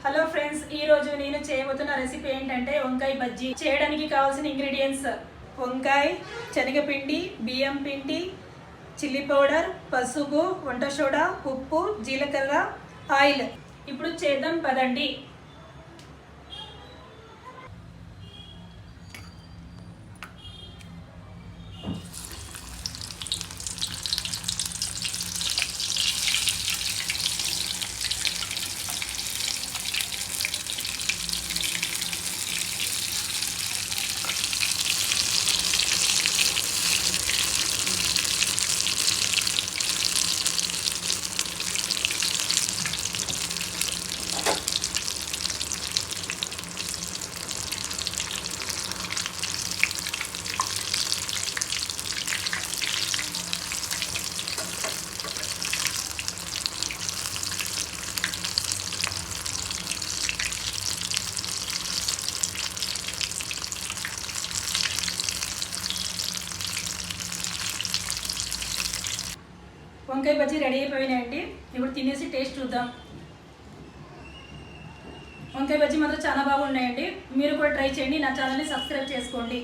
Hello friends, ఈ రోజు నేను చేయబోతున్న రెసిపీ ఏంటంటే వంకాయ బజ్జీ. చేయడానికి కావాల్సిన ఇంగ్రీడియంట్స్: వంకాయ, శనగపిండి, బియ్యం పిండి, చిల్లీ పౌడర్, పసుపు, వంట సోడా, ఉప్పు, జీలకర్ర, ఆయిల్. ఇప్పుడు చేద్దాం పదండి. వంకాయ బజ్జీ రెడీ అయిపోయినాయండి. ఇప్పుడు తినేసి టేస్ట్ చూద్దాం. వంకాయ బజ్జీ మాత్రం చాలా బాగున్నాయండి. మీరు కూడా ట్రై చేయండి. నా ఛానల్ని సబ్స్క్రైబ్ చేసుకోండి.